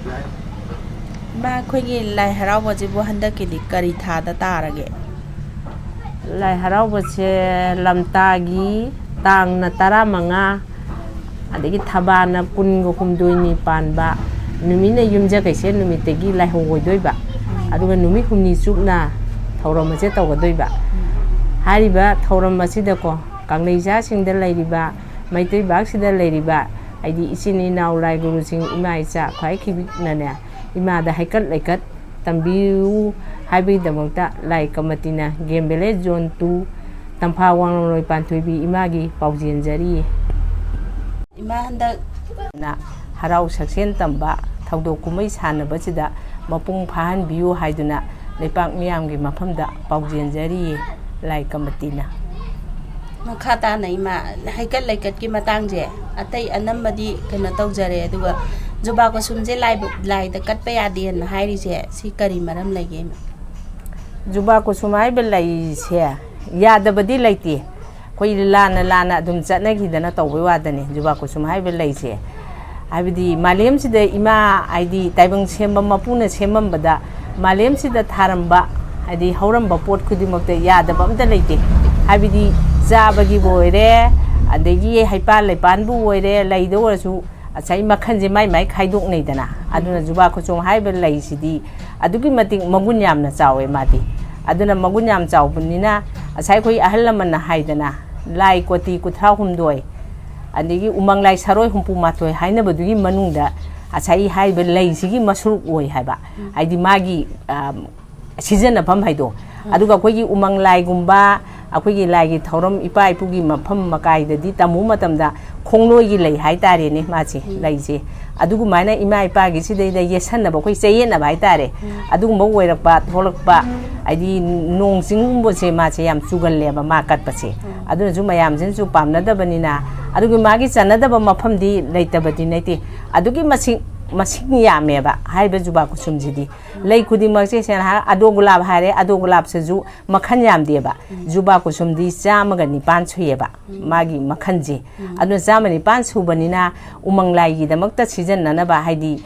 ꯏꯃꯥ ꯑꯩꯈꯣꯏꯒꯤ ꯂꯥꯏ ꯍꯔꯥꯎꯕꯁꯤꯕꯨ ꯍꯟꯗꯛꯀꯤꯗꯤ ꯀꯔꯤ ꯊꯥꯗ ꯇꯥꯔꯒꯦ? ꯂꯥꯏ ꯍꯔꯥꯎꯕꯁꯦ ꯂꯝꯇꯥꯒꯤ ꯇꯥꯡꯅ 15 ꯑꯗꯒꯤ ꯊꯕꯥꯜꯅ 22 ꯄꯥꯟꯕ ꯅꯨꯃꯤꯠꯅ ꯌꯨꯝꯖꯀꯩꯁꯦꯟ ꯅꯨꯃꯤꯠꯇꯒꯤ ꯂꯥꯏꯍꯧ ꯑꯣꯏꯗꯣꯏꯕ ꯑꯗꯨꯒ ꯅꯨꯃꯤꯠ 4ꯅꯤ ꯆꯨꯞꯅ ꯊꯧꯔꯝ ꯑꯁꯦ ꯇꯧꯒꯗꯣꯏꯕ ꯍꯥꯏꯔꯤꯕ ꯊꯧꯔꯝ ꯑꯁꯤꯗꯀꯣ ꯀꯪꯂꯩꯖꯥꯁꯤꯡꯗ ꯂꯩꯔꯤꯕ ꯃꯩꯇꯩꯕꯥꯛꯁꯤꯗ ꯂꯩꯔꯤꯕ ꯍꯥꯏꯗꯤ ꯏꯆꯤꯟ ꯏꯅꯥꯎ ꯂꯥꯏ ꯒꯨꯔꯨꯁꯤꯡ ꯏꯃꯥ ꯏꯆꯥ ꯈ꯭ꯋꯥꯏ ꯈꯤꯕꯤꯛꯅꯅꯦ ꯏꯃꯥꯗ ꯍꯩꯀꯠ ꯂꯩꯀꯠ ꯇꯝꯕꯤꯌꯨ ꯍꯥꯏꯕꯒꯤꯗꯃꯛꯇ ꯂꯥꯏ ꯀꯃꯤꯇꯤꯅ ꯒꯦꯝ ꯚꯤꯂꯦꯖ ꯖꯣꯟ 2 ꯇꯝꯐꯥ ꯋꯥꯡꯂꯣꯏ ꯄꯥꯟꯊꯣꯏꯕꯤ ꯏꯃꯥꯒꯤ ꯄꯥꯎꯖꯦꯟꯖꯔꯤ ꯏꯃꯥ ꯍꯟꯗꯛ ꯍꯔꯥꯎ ꯁꯛꯁꯦꯟ ꯇꯝꯕ ꯊꯧꯗꯣꯛ ꯀꯨꯝꯍꯩ ꯁꯥꯟꯅꯕꯁꯤꯗ ꯃꯄꯨꯡ ꯐꯥꯍꯟꯕꯤꯌꯨ ꯍꯥꯏꯗꯨꯅ ꯂꯩꯄꯥꯛ ꯃꯤꯌꯥꯝꯒꯤ ꯃꯐꯝꯗ ꯄꯥꯎꯖꯦꯟꯖꯔꯤ ꯂꯥꯏ ꯀꯃꯤꯇꯤꯅ꯫ ꯃꯈꯥ ꯇꯥꯅ ꯏꯃꯥ ꯍꯩꯀꯠ ꯂꯩꯀꯠꯀꯤ ꯃꯇꯥꯡꯁꯦ ꯑꯇꯩ ꯑꯅꯝꯕꯗꯤ ꯀꯩꯅꯣ ꯇꯧꯖꯔꯦ ꯑꯗꯨꯒ ꯖꯨꯕꯥ ꯀꯨꯁꯨꯝꯁꯦ ꯂꯥꯏꯗ ꯀꯠꯄ ꯌꯥꯗꯦꯅ ꯍꯥꯏꯔꯤꯁꯦ ꯁꯤ ꯀꯔꯤ ꯃꯔꯝ ꯂꯩꯒꯦ ꯏꯃꯥ? ꯖꯨꯕꯥ ꯀꯨꯁꯨꯝ ꯍꯥꯏꯕ ꯂꯩꯁꯦ ꯌꯥꯗꯕꯗꯤ ꯂꯩꯇꯦ ꯑꯩꯈꯣꯏ ꯂꯥꯟꯅ ꯑꯗꯨꯝ ꯆꯠꯅꯈꯤꯗꯅ ꯇꯧꯕꯩ ꯋꯥꯗꯅꯤ ꯖꯨꯕꯥ ꯀꯨꯁꯨꯝ ꯍꯥꯏꯕ ꯂꯩꯁꯦ ꯍꯥꯏꯕꯗꯤ ꯃꯥꯂꯦꯝꯁꯤꯗ ꯏꯃꯥ ꯍꯥꯏꯗꯤ ꯇꯥꯏꯕꯪ ꯁꯦꯝꯕ ꯃꯄꯨꯅ ꯁꯦꯝꯃꯝꯕꯗ ꯃꯥꯂꯦꯝꯁꯤꯗ ꯊꯥꯔꯝꯕ ꯍꯥꯏꯗꯤ ꯍꯧꯔꯝꯕ ꯄꯣꯠ ꯈꯨꯗꯤꯡꯃꯛꯇ ꯌꯥꯗꯕ ꯑꯝꯇ ꯂꯩꯇꯦ ꯍꯥꯏꯕꯗꯤ ꯆꯥꯕꯒꯤꯕꯨ ꯑꯣꯏꯔꯦ ꯑꯗꯒꯤ ꯍꯩꯄꯥꯜ ꯂꯩꯄꯥꯟꯕꯨ ꯑꯣꯏꯔꯦ ꯂꯩꯗ ꯑꯣꯏꯔꯁꯨ ꯉꯁꯥꯏ ꯃꯈꯜꯁꯦ ꯃꯥꯏ ꯈꯥꯏꯗꯣꯛꯅꯩꯗꯅ ꯑꯗꯨꯅ ꯖꯨꯕꯥ ꯀꯨꯁꯨꯝ ꯍꯥꯏꯕ ꯂꯩꯁꯤꯗꯤ ꯑꯗꯨꯛꯀꯤ ꯃꯇꯤꯛ ꯃꯒꯨꯟ ꯌꯥꯝꯅ ꯆꯥꯎꯋꯦ ꯃꯥꯗꯤ ꯑꯗꯨꯅ ꯃꯒꯨꯟ ꯌꯥꯝ ꯆꯥꯎꯕꯅꯤꯅ ꯉꯁꯥꯏ ꯑꯩꯈꯣꯏ ꯑꯍꯜ ꯂꯃꯟꯅ ꯍꯥꯏꯗꯅ ꯂꯥꯏ ꯀꯣꯇꯤ 32 ꯑꯗꯒꯤ ꯎꯃꯪ ꯂꯥꯏ ꯁꯔꯣꯏ 32 ꯍꯥꯏꯅꯕꯗꯨꯒꯤ ꯃꯅꯨꯡꯗ ꯉꯁꯥꯏ ꯍꯥꯏꯔꯤꯕ ꯂꯩꯁꯤꯒꯤ ꯃꯁꯔꯨꯛ ꯑꯣꯏ ꯍꯥꯏꯕ ꯍꯥꯏꯗꯤ ꯃꯥꯒꯤ ꯁꯤꯖꯤꯟꯅꯐꯝ ꯍꯥꯏꯗꯣ ꯑꯗꯨꯒ ꯑꯩꯈꯣꯏꯒꯤ ꯎꯃꯪ ꯂꯥꯏꯒꯨꯝꯕ ꯑꯩꯈꯣꯏꯒꯤ ꯂꯥꯏꯒꯤ ꯊꯧꯔꯝ ꯏꯄꯥ ꯏꯄꯨꯒꯤ ꯃꯐꯝ ꯃꯀꯥꯏꯗꯗꯤ ꯇꯝꯃꯨ ꯃꯇꯝꯗ ꯈꯣꯡꯂꯣꯏꯒꯤ ꯂꯩ ꯍꯥꯏꯇꯥꯔꯦꯅꯦ ꯃꯥꯁꯦ ꯂꯩꯁꯦ ꯑꯗꯨꯒꯨꯝꯃꯥꯏꯅ ꯏꯃꯥ ꯏꯄꯥꯒꯤ ꯁꯤꯗꯩꯗ ꯌꯦꯠꯁꯟꯅꯕ ꯑꯩꯈꯣꯏ ꯆꯌꯦꯠꯅꯕ ꯍꯥꯏꯇꯥꯔꯦ ꯑꯗꯨꯒꯨꯝꯕ ꯑꯣꯏꯔꯛꯄ ꯊꯣꯛꯂꯛꯄ ꯍꯥꯏꯗꯤ ꯅꯣꯡ ꯆꯤꯡꯒꯨꯝꯕꯁꯦ ꯃꯥꯁꯦ ꯌꯥꯝ ꯆꯨꯒꯜꯂꯦꯕ ꯃꯥ ꯀꯠꯄꯁꯦ ꯑꯗꯨꯅꯁꯨ ꯃꯌꯥꯝꯁꯤꯅꯁꯨ ꯄꯥꯝꯅꯗꯕꯅꯤ나 ꯑꯗꯨꯒ ꯃꯥꯒꯤ ꯆꯟꯅꯗꯕ ꯃꯐꯝꯗꯤ ꯂꯩꯇꯕꯗꯤ ꯅꯠꯇꯦ ꯑꯗꯨꯒꯤ ꯃꯁꯤꯡ ꯌꯥꯝꯃꯦꯕ ꯍꯥꯏꯔꯤꯕ ꯖꯨꯕꯥ ꯀꯨꯁꯨꯝꯁꯤꯗꯤ ꯂꯩ ꯈꯨꯗꯤꯡꯃꯛꯁꯦ ꯁꯦꯡꯅ ꯍꯥꯏꯔ ꯑꯗꯣ ꯒꯨꯂꯥꯞ ꯍꯥꯏꯔꯦ ꯑꯗꯣ ꯒꯨꯂꯥꯞꯁꯤꯁꯨ ꯃꯈꯜ ꯌꯥꯝꯗꯦꯕ ꯖꯨꯕꯥ ꯀꯨꯁꯨꯝꯗꯤ 109 ꯁꯨꯏꯌꯦꯕ ꯃꯥꯒꯤ ꯃꯈꯜꯁꯦ ꯑꯗꯨꯅ 109 ꯁꯨꯕꯅꯤꯅ ꯎꯃꯪ ꯂꯥꯏꯒꯤꯗꯃꯛꯇ ꯁꯤꯖꯤꯟꯅꯅꯕ ꯍꯥꯏꯗꯤ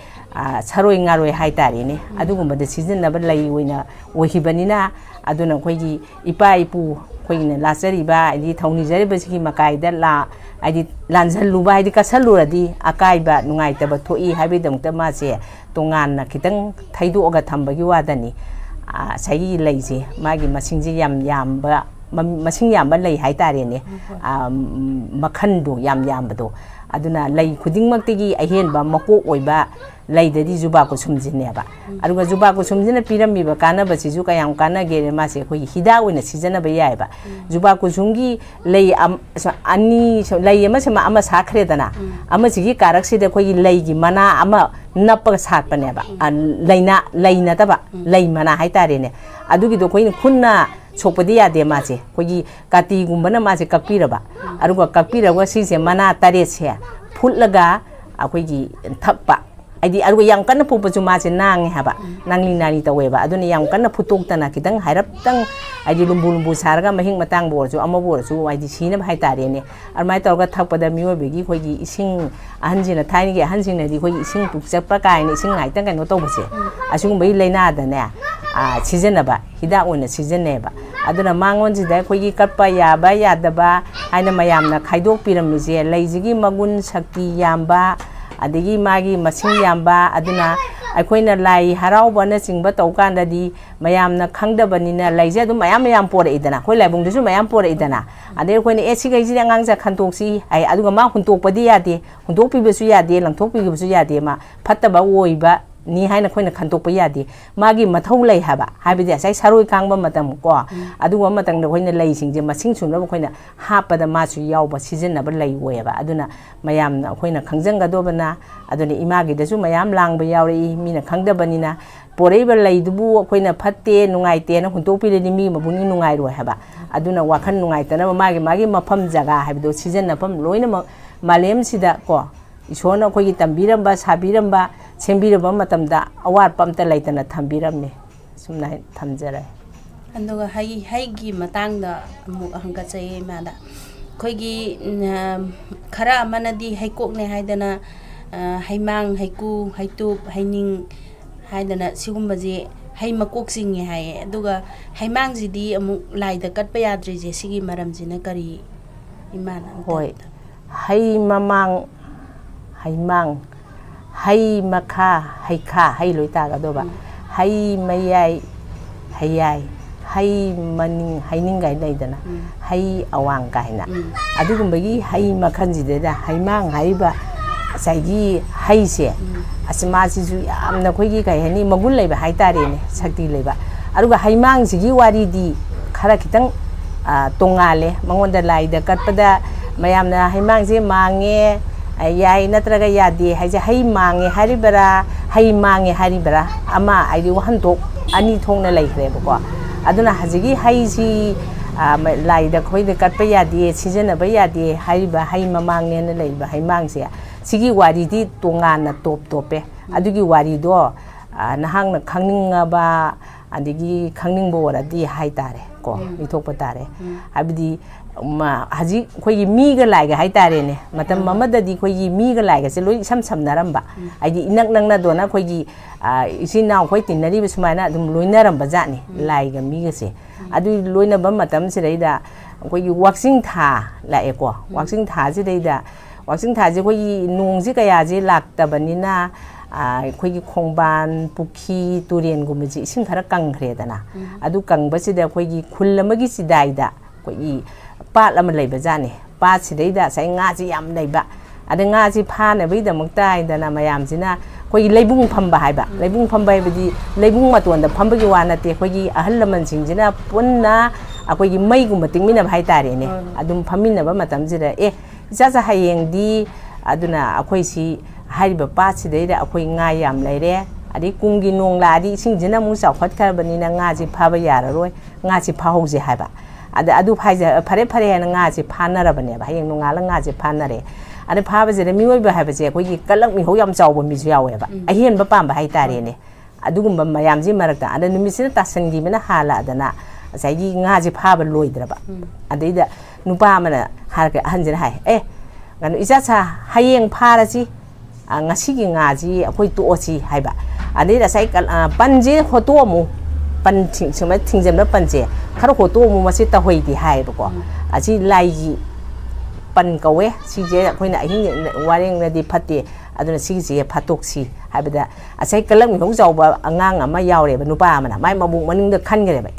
ꯁꯔꯣꯏ ꯉꯥꯔꯣꯏ ꯍꯥꯏꯇꯥꯔꯦꯅꯦ ꯑꯗꯨꯒꯨꯝꯕꯗ ꯁꯤꯖꯤꯟꯅꯕ ꯂꯩ ꯑꯣꯏꯅ ꯑꯣꯏꯈꯤꯕꯅꯤꯅ ꯑꯗꯨꯅ ꯑꯩꯈꯣꯏꯒꯤ ꯏꯄꯥ ꯏꯄꯨ ꯑꯩꯈꯣꯏꯅ ꯂꯥꯠꯆꯔꯤꯕ ꯍꯥꯏꯗꯤ ꯊꯧꯅꯤꯖꯔꯤꯕꯁꯤꯒꯤ ꯃꯀꯥꯏꯗ ꯍꯥꯏꯗꯤ ꯂꯥꯟꯖꯜꯂꯨꯕ ꯍꯥꯏꯗꯤ ꯀꯠꯁꯜꯂꯨꯔꯗꯤ ꯑꯀꯥꯏꯕ ꯅꯨꯡꯉꯥꯏꯇꯕ ꯊꯣꯛꯏ ꯍꯥꯏꯕꯒꯤꯗꯃꯛꯇ ꯃꯥꯁꯦ ꯇꯣꯉꯥꯟꯅ ꯈꯤꯇꯪ ꯊꯩꯗꯣꯛꯑꯒ ꯊꯝꯕꯒꯤ ꯋꯥꯗꯅꯤ ꯉꯁꯥꯏꯒꯤ ꯂꯩꯁꯦ ꯃꯥꯒꯤ ꯃꯁꯤꯡꯁꯦ ꯃꯁꯤꯡ ꯌꯥꯝꯕ ꯂꯩ ꯍꯥꯏꯇꯥꯔꯦꯅꯦ ꯃꯈꯟꯗꯣ ꯌꯥꯝꯕꯗꯣ ꯑꯗꯨꯅ ꯂꯩ ꯈꯨꯗꯤꯡꯃꯛꯇꯒꯤ ꯑꯍꯦꯟꯕ ꯃꯀꯣꯛ ꯑꯣꯏꯕ ꯂꯩꯗꯗꯤ ꯖꯨꯕꯥ ꯀꯨꯁꯨꯝꯁꯤꯅꯦꯕ ꯑꯗꯨꯒ ꯖꯨꯕꯥ ꯀꯨꯁꯨꯝꯁꯤꯅ ꯄꯤꯔꯝꯃꯤꯕ ꯀꯥꯟꯅꯕꯁꯤꯁꯨ ꯀꯌꯥꯝ ꯀꯥꯟꯅꯒꯦ ꯃꯥꯁꯦ ꯑꯩꯈꯣꯏꯒꯤ ꯍꯤꯗꯥꯛ ꯑꯣꯏꯅ ꯁꯤꯖꯤꯟꯅꯕ ꯌꯥꯏꯕ ꯖꯨꯕꯥ ꯀꯨꯁꯨꯝꯒꯤ ꯂꯩ ꯂꯩ ꯑꯃ ꯁꯥꯈ꯭ꯔꯦꯗꯅ ꯑꯃꯁꯤꯒꯤ ꯀꯥꯔꯛꯁꯤꯗ ꯑꯩꯈꯣꯏꯒꯤ ꯂꯩꯒꯤ ꯃꯅꯥ ꯑꯃ ꯅꯞꯄꯒ ꯁꯥꯠꯄꯅꯦꯕ ꯂꯩ ꯅꯠꯇꯕ ꯂꯩ ꯃꯅꯥ ꯍꯥꯏꯇꯥꯔꯦꯅꯦ ꯑꯗꯨꯒꯤꯗꯣ ꯑꯩꯈꯣꯏꯅ ꯈꯨꯟꯅ ꯁꯣꯛꯄꯗꯤ ꯌꯥꯗꯦ ꯃꯥꯁꯦ ꯑꯩꯈꯣꯏꯒꯤ ꯀꯥꯇꯤꯒꯨꯝꯕꯅ ꯃꯥꯁꯦ ꯀꯛꯄꯤꯔꯕ ꯑꯗꯨꯒꯀꯛꯄꯤꯔꯒ ꯁꯤꯁꯦ ꯃꯅꯥ 7ꯁꯦ ꯐꯨꯠꯂꯒ ꯑꯩꯈꯣꯏꯒꯤ ꯊꯛꯄ ꯍꯥꯏꯗꯤ ꯑꯗꯨꯒ ꯌꯥꯝ ꯀꯟꯅ ꯐꯨꯠꯄꯁꯨ ꯃꯥꯁꯦ ꯅꯥꯡꯉꯦ ꯍꯥꯏꯕ ꯅꯥꯡꯂꯤ ꯇꯧꯋꯦꯕ ꯑꯗꯨꯅ ꯌꯥꯝ ꯀꯟꯅ ꯐꯨꯠꯇꯣꯛꯇꯅ ꯈꯤꯇꯪ ꯍꯥꯏꯔꯞꯇꯪ ꯍꯥꯏꯗꯤ ꯂꯨꯝꯕꯨ ꯁꯥꯔꯒ ꯃꯍꯤꯛ ꯃꯇꯥꯡꯕꯨ ꯑꯣꯏꯔꯁꯨ ꯑꯃꯕꯨ ꯑꯣꯏꯔꯁꯨ ꯍꯥꯏꯗꯤ ꯁꯤꯅꯕ ꯍꯥꯏꯇꯥꯔꯦꯅꯦ ꯑꯗꯨꯃꯥꯏꯅ ꯇꯧꯔꯒ ꯊꯛꯄꯗ ꯃꯤꯑꯣꯏꯕꯒꯤ ꯑꯩꯈꯣꯏꯒꯤ ꯏꯁꯤꯡ ꯑꯍꯟꯁꯤꯡꯅ ꯊꯥꯏꯅꯒꯤ ꯑꯍꯟꯁꯤꯡꯅꯗꯤ ꯑꯩꯈꯣꯏꯒꯤ ꯏꯁꯤꯡ ꯄꯨꯛꯆꯠꯄ ꯀꯥꯏꯅ ꯏꯁꯤꯡ ꯉꯥꯏꯇꯪ ꯀꯩꯅꯣ ꯇꯧꯕꯁꯦ ꯑꯁꯤꯒꯨꯝꯕꯒꯤ ꯂꯥꯏꯅꯥꯗꯅꯦ ꯁꯤꯖꯤꯟꯅꯕ ꯍꯤꯗꯥꯛ ꯑꯣꯏꯅ ꯁꯤꯖꯤꯟꯅꯩꯕ ꯑꯗꯨꯅ ꯃꯉꯣꯟꯁꯤꯗ ꯑꯩꯈꯣꯏꯒꯤ ꯀꯠꯄ ꯌꯥꯕ ꯌꯥꯗꯕ ꯍꯥꯏꯅ ꯃꯌꯥꯝꯅ ꯈꯥꯏꯗꯣꯛꯄꯤꯔꯝꯃꯤꯁꯦ ꯂꯩꯁꯤꯒꯤ ꯃꯒꯨꯟ ꯁꯛꯇꯤ ꯌꯥꯝꯕ ꯑꯗꯒꯤ ꯃꯥꯒꯤ ꯃꯁꯤꯡ ꯌꯥꯝꯕ ꯑꯗꯨꯅ ꯑꯩꯈꯣꯏꯅ ꯂꯥꯏ ꯍꯔꯥꯎꯕꯅꯆꯤꯡꯕ ꯇꯧꯀꯥꯟꯗꯗꯤ ꯃꯌꯥꯝꯅ ꯈꯪꯗꯕꯅꯤꯅ ꯂꯩꯁꯦ ꯑꯗꯨꯝ ꯃꯌꯥꯝ ꯄꯣꯔꯛꯏꯗꯅ ꯑꯩꯈꯣꯏ ꯂꯥꯏꯕꯨꯡꯗꯁꯨ ꯃꯌꯥꯝ ꯄꯣꯔꯛꯏꯗꯅ ꯑꯗꯩ ꯑꯩꯈꯣꯏꯅ ꯁꯤꯈꯩꯁꯤꯗꯤ ꯑꯉꯥꯡꯁꯦ ꯈꯟꯇꯣꯛꯁꯤ ꯍꯥꯏ ꯑꯗꯨꯒ ꯃꯥ ꯍꯨꯟꯇꯣꯛꯄꯗꯤ ꯌꯥꯗꯦ ꯍꯨꯟꯇꯣꯛꯄꯤꯕꯁꯨ ꯌꯥꯗꯦ ꯂꯪꯊꯣꯛꯄꯤꯕꯁꯨ ꯌꯥꯗꯦ ꯃꯥ ꯐꯠꯇꯕ ꯑꯣꯏꯕ ni haina khoina khantok pa yadi magi mathau lai haba habidi asai saroi kangba matam ko aduwa matang da khoina lai singje masing sungna khoina hapada masu yawba season na ba lai weba aduna mayam na khoina khangjanga do bana aduna imagi da su mayam langba yawri mina khangda banina poreba lai dubu khoina phatte nungaite na huntok pi ni mi mabuni nungai ro haba aduna wakhan nungai ta na magi mafam jaga habido season na pam loina malem sida ko isona khoi tambiramba sabiramba sembiraba matamda awar pamta laitana thambiramne sumna thamjara anduga haigi matangda amu hanga chai mada khoigi khara amanadi haikokne haidana haimang haiku haitup haining haidana sigumbaje hai makok singe haye aduga haimang jidi amu laida katpa yadri je sigi maram jina kari imana hoi hai mamang haimang hai makha haikha hai loi ta ga do ba hai mayai hayai hai maning haining gai leidana hai awang gaina adugumbagi hai makhanjideda haimang haiba saigi haise asma sisu yamna khoigi kai hani magul leiba haitarene sakti leiba aduga haimang sigi wari di khara kitang tongale mangonda laida katpada mayamna haimang je mange yai natraga yadi haise hai mange haribara hai mange haribara ama aidi wahantok ani thongna leikhre bako aduna hazigi hai si laida khoide katpa yadi sijenaba yadi hariba hai mamangne na leiba haimang se sigi wari di tongana top tope adugi wari do nahangna khangninga adigi khangningbo waradi haitare ko mithokpa tare abdi haji khoigi miga laiga haitare ne matam mamadadi khoigi miga laiga se loi sam samnaramba aidi inak nangna dona khoigi isina khoi tinari bismaina dum loinaramba jani laiga miga se adu loina ba matam sireida khoigi waxing tha lae ko waxing tha sireida waxing tha je khoigi nungji kaya je laktabanina khoigi khongban pukhi turen gumji ising khara kangkhredana adu kangbasida khoigi khulamagi sidaida khoigi pat lama leiba jani pat sidaida sai nga ji yam leiba ada nga ji phana beida mukta idana mayam jina khoigi leibung phamba haiba leibung phamba haibadi leibung matonda phambagi wana te khoigi ahal laman singjina punna khoigi mai gumba tingmina bhai tare ne adum phamina ba matam jira jaja hayeng di aduna akhoisi hariba pat sidaida akhoi nga yam leire adi kungi nongla di singjina mu chawkhat karbani na nga ji phaba yararoi nga ji phahauje haiba ada adu phaija phare phare na nga ji phanarabane ba hayeng nongala nga ji phanare ada phaba je miwoi ba haiba je khoi kalak mi ho yam chawba mi ju yawe ba ahen ba pamba hai tare ne adugumba mayam ji marakta ada numisina tasangi mena hala adana saigi nga ji phaba loidraba adaida nupa mana harka hanjira hai ganu ijacha hayeng pharaji ngasigi ngaji akhoi tochi haiba adaida sai panje photo mu pan sima thingjamna panje khara photo mu masi ta hoidi haiba ko aji laigi pan kawe sije khoina ahin wareng na di phate aduna sije phatoksi haibada asai kalam mi hojawba angang ama yawre ba nupa amana mai mabung maningda khangere ba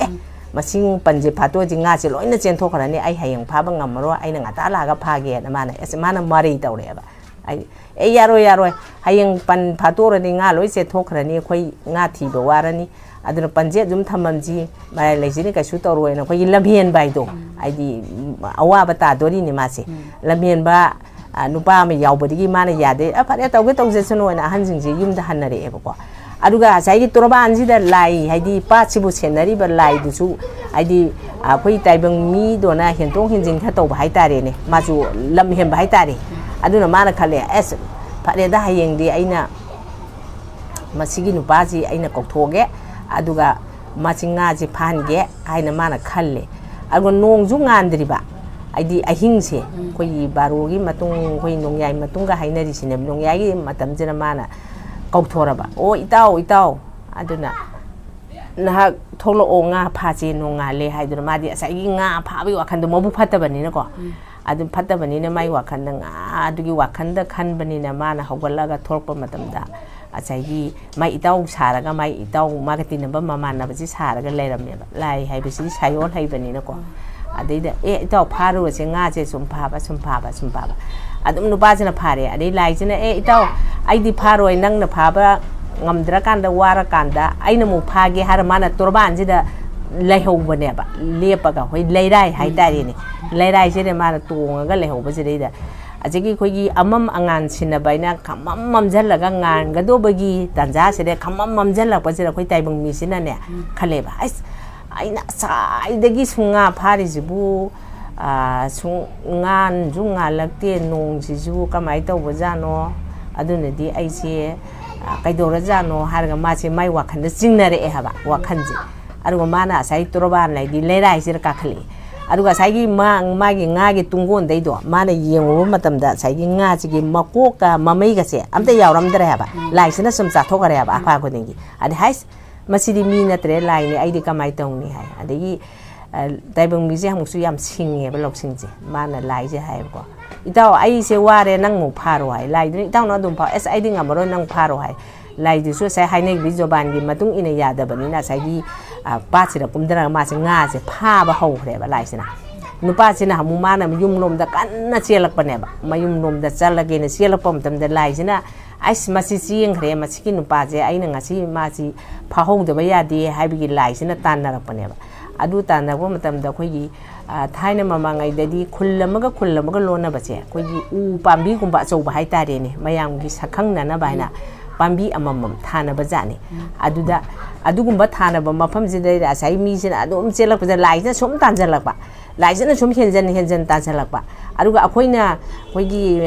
masing panje phato ji nga che loina chen thokhrani ai hayeng phaba ngamro aina ngata laga phage na mana mana mari tawre ba ai yaro hayeng pan phato rani nga loi che thokhrani khoi nga thiba warani aduna panje jum thamamji mai leijini ka shu tawroi na khoi lamhen bai do aidi awa bata dori ni mase lamhen ba nupa ma yawbadigi mana yade phare tawge tawje suno na hanjingji yumda hanare ebako aduga saigi toroban ji da lai haidi pachibu senari ba lai dusu haidi khoi taibang mi dona hentong hinjin kha tawba haitare ne maju lamhen ba haitare aduna mana khale phare da hayeng di aina masigi nupaji aina kokthoge aduga machinga ji phange aina mana khalle ago nongju ngandriba aidi ahingse khoi barogi matung khoi nongyai matunga hainari sine nongyai matam jena mana kauthoraba itau aduna na tholo nga phaje nonga le haiduna madi asai nga phabi wakhanda mobu phatabani na ko adum phatabani na mai wakhanda nga adugi wakhanda khanbani na mana hogalaga thorpa matamda asai mai itau saraga mai itau marketing namba mamana baji saraga leiramne ba lai haibisi sayon haibani na ko adeida itau pharu se nga je sum phaba adum nu bajina phare adei laijina itau aidi pharoi nangna phaba ngamdra kanda wara kanda aina mu phage har mana torban jida laihobane ba lepaga hoi leirai haidari ne leirai jene mana tonga laihoba jireida ajigi khoigi amam angan sina baina khamam mamjalaga ngan gadobagi tanja sire khamam mamjala pajira khoi taibang mi sina ne khaleba aina saidagi sunga phari jibu sungan junga lakte nong jiju kamai tawba jano adunadi aise kaidora jano harga mache mai wakhanda jingnare haba wakhanje aruga mana sai toroban lai di leirai sir kakhli aduga saigi magi nga gi tungon dai do mana yengo matamda saigi nga chigi makoka mamai ga se amta yawram dare haba lai sina sum cha thokare haba apa ko dingi adi hais masidi mi na tre lai ni aidi kamai tong ni hai adigi taibang mi je hamsu yam singe ba lok singje mana lai je hai ko itaw ai se ware nang mo pharo hai lai ni itaw no dum pha es aidi ngamaro nang pharo hai lai du su sai hai nei bi joban gi matung ina yada bani na saigi pa sira pumdara ma se nga se pha ba ho khre ba lai sina nupa sina hamu mana yum lom da kanna chelak pane ba mayum lom da chalage ne chelak pam tam da lai sina ais masi chieng khre ma chiki nupa je aina ngasi ma chi pha ho da ba ya de hai bi lai sina tan na rak pane ba adu tan na ko matam da khoi gi thaina mama ngai da di khullamaga lona ba che khoi gi u pambi kum ba chau ba hai ta re ne mayam gi sakhang na na ba na pambi amamam thana ba jani aduda adugumba thana ba mafam ji dai asai mi sina adum chelak ba lai na som tan jalak ba lai na som henjan tan jalak ba aduga akoina koigi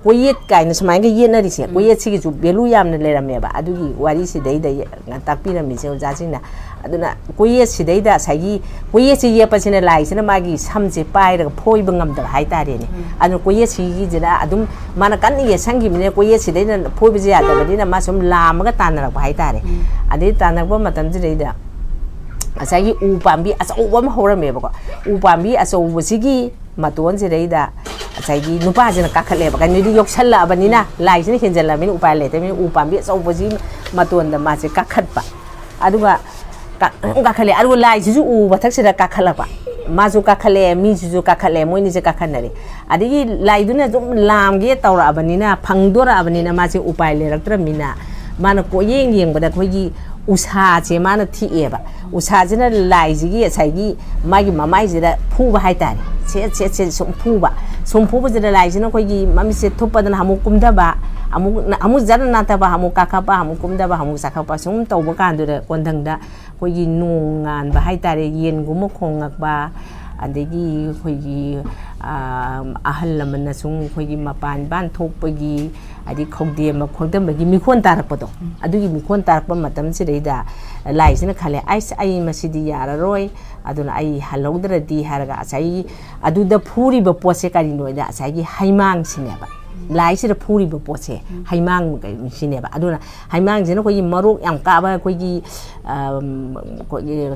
koyet kai na samai ga yena ri se koyet si gi ju belu yam na le ram ba adugi wari si dai dai takpi na mi se ja sina aduna koyet si dai da sai koyet si ye pa sina lai sina magi samje pai ra phoi ba ngam da hai ta re ne adu koyet si gi jira adum mana kan ye sangi mine koyet si dai na phoi ba ja da ba dina ma som la ma ga tan ra ba hai ta re adi tan na ba matam ji dai da asai u pambi asau ba ma hora me ba ko u pambi asau bu sigi maton si dai da asai nupa jina kakhale ba kan ni yok salla ba ni na lai sina henjala min upai le te min u pambi asau bu ji maton da ma se kakhat ba aduga kakhale aduga lai ji u ba thak sira kakhala ba ma ju kakhale mi ju kakhale moi ni je kakhanare adigi lai du na jum lam ge tawra ba ni na phangdora ba ni na ma se upai le raktra mina mana ko yeng ba da khoi gi usa che mana thi e ba usa jina lai ji gi sai gi magi mamai ji da phu ba hai ta che sum phu ba jina lai jina khoi gi mami se thupa dan hamu kumda ba amu jana na ta ba hamu kakha ba hamu kumda ba hamu sakha ba sum taw ba kan du da kondang da khoi gi nu ngan ba hai ta re yen gu mo khongak ba adegi khoi gi ahal lamana sung khoi gi mapan ban thok pa gi adi khogde ma khogdam ba gi mikhon tarak pa do adugi mikhon tarak pa matam si reida lai sina khale ais ai masidi yara roi aduna ai halodra di haraga sai adu da phuri ba pose kari no da sai gi haimang sine ba lai sira phuri ba pose haimang sine ba aduna haimang jena khoi marok yam ka ba khoi gi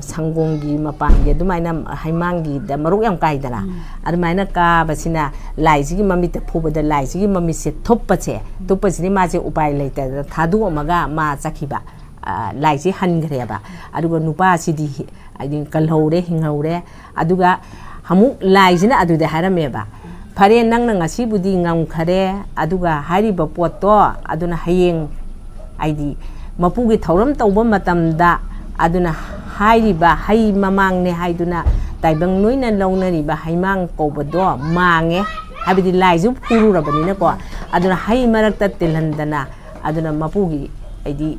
sanggong gi mapan gi dumaina haimang gi da marok yam kai dala adumaina ka basina lai ji gi mami te phu ba da lai ji gi mami se thop pa che tupa sini ma je upai le ta thadu amaga ma chakhiba lai ji han gre ba aduga nupa sidi adin kalhore hinghore aduga hamu lai jina adu de harame ba phare nang na ngasi budi ngam khare aduga hari ba potto aduna hayeng aidi mapu gi thoram tawba matam da aduna hari ba hai mamang ne haiduna taibang noina longna ri ba haimang ko bodo mange habidi lai ju puru rabani na ko aduna hai marak ta tilhandana aduna mapu gi aidi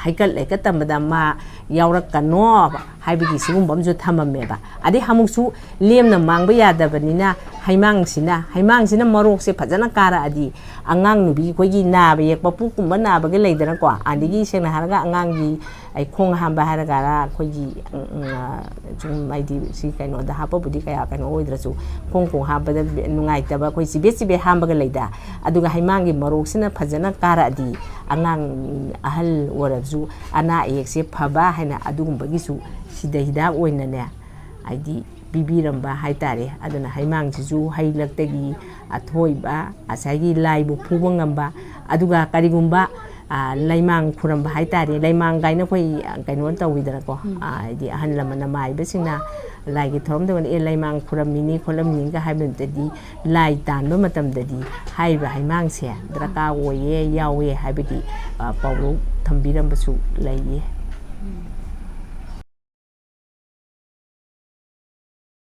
haikal le ka tambada ma yaurak kano haibigi sigum bamju thamame ba adi hamuksu lemna mangba yada banina haimang sina marok se phajana kara adi angang nubi kogi na ba yek papu kumba na ba ge leidana ko adigi sengna haraga angang gi ai khong hamba haraga ra kogi jum aidi si kaino da hapa budi kaya kaino oidra su khong hamba da nungai ta ba koi sibe hamba ge leida aduga haimang gi marok sina phajana kara adi angang ahal warabzu ana yekse phaba haina adugumba gisu sida hida oina ne aidi bibiramba haitare aduna haimang jisu hailaktagi athoiba asagi laibu phuba ngamba aduga karigumba laimang khuramba haitare laimang gaina koi kaino tawidara ko aidi ahan lamana mai besina laigi thorom de laimang khuramini kholamni ga haibentadi lai tanba matamdadi haiba haimang se draka oye yawe haibigi pawro thambiramba su laiye